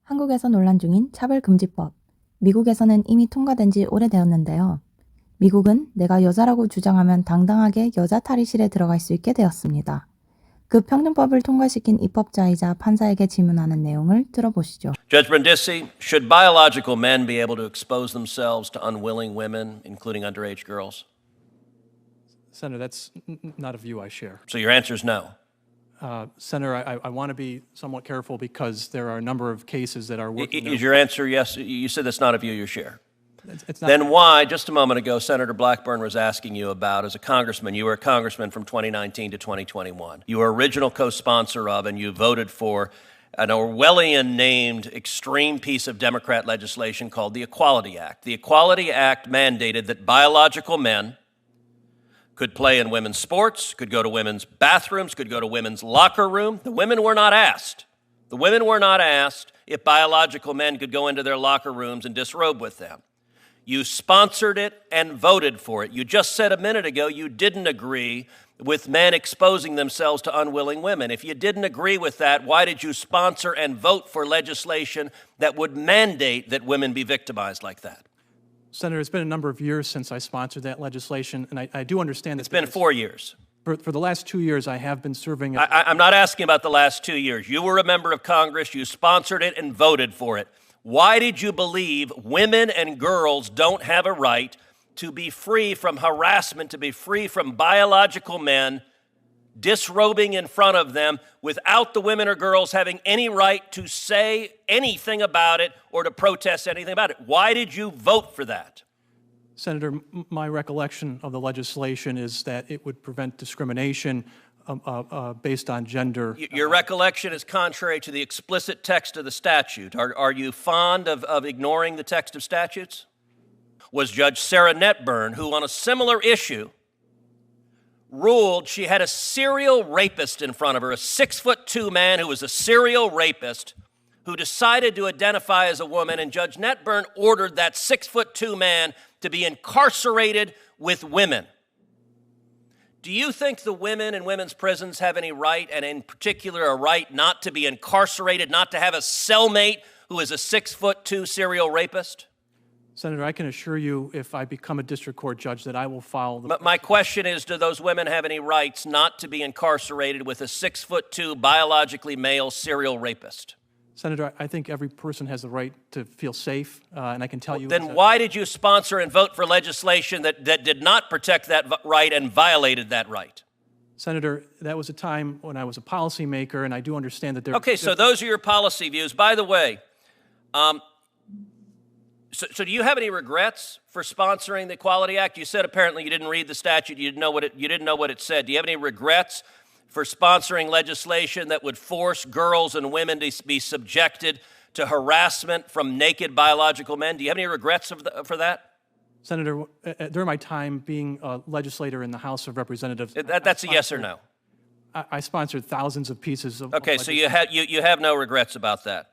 한국에서 논란 중인 차별금지법. 미국에서는 이미 통과된 지 오래되었는데요. 미국은 내가 여자라고 주장하면 당당하게 여자탈의실에 들어갈 수 있게 되었습니다. 그 평등법을 통과시킨 입법자이자 판사에게 질문하는 내용을 들어보시죠. Judge Brindisi, should biological men be able to expose themselves to unwilling women, including underage girls? Senator, that's not a view I share. So your answer is no. Senator, I want to be somewhat careful because there are a number of cases that are working. Is your answer yes? You said that's not a view you share. It's not. Then why, just a moment ago, Senator Blackburn was asking you about, as a congressman, you were a congressman from 2019 to 2021. You were original co-sponsor of and you voted for an Orwellian-named extreme piece of Democrat legislation called the Equality Act. The Equality Act mandated that biological men could play in women's sports, could go to women's bathrooms, could go to women's locker room. The women were not asked. The women were not asked if biological men could go into their locker rooms and disrobe with them. You sponsored it and voted for it. You just said a minute ago you didn't agree with men exposing themselves to unwilling women. If you didn't agree with that, why did you sponsor and vote for legislation that would mandate that women be victimized like that? Senator, it's been a number of years since I sponsored that legislation, and I do understand that It's been 4 years. For the last 2 years, I have been serving. I'm not asking about the last 2 years. You were a member of Congress. You sponsored it and voted for it. Why did you believe women and girls don't have a right to be free from harassment, to be free from biological men disrobing in front of them without the women or girls having any right to say anything about it or to protest anything about it? Why did you vote for that? Senator, my recollection of the legislation is that it would prevent discrimination based on gender. Your recollection is contrary to the explicit text of the statute. Are you fond of ignoring the text of statutes? Was Judge Sarah Netburn, who on a similar issue ruled she had a serial rapist in front of her, a 6'2" man who was a serial rapist, who decided to identify as a woman, and Judge Netburn ordered that 6'2" man to be incarcerated with women. Do you think the women in women's prisons have any right, and in particular a right not to be incarcerated, not to have a cellmate who is a 6'2" serial rapist? Senator, I can assure you, if I become a district court judge, that I will follow the... My question is, do those women have any rights not to be incarcerated with a 6'2" biologically male serial rapist? Senator, I think every person has the right to feel safe, and I can tell you... Then why did you sponsor and vote for legislation that did not protect that right and violated that right? Senator, that was a time when I was a policymaker, and I do understand that there... Okay, so those are your policy views. By the way, so do you have any regrets for sponsoring the Equality Act? You said apparently you didn't read the statute, you didn't know what it said. Do you have any regrets for sponsoring legislation that would force girls and women to be subjected to harassment from naked biological men? Do you have any regrets for that? Senator, during my time being a legislator in the House of Representatives... That's a yes or no? I sponsored thousands of pieces of... Okay, so you have no regrets about that?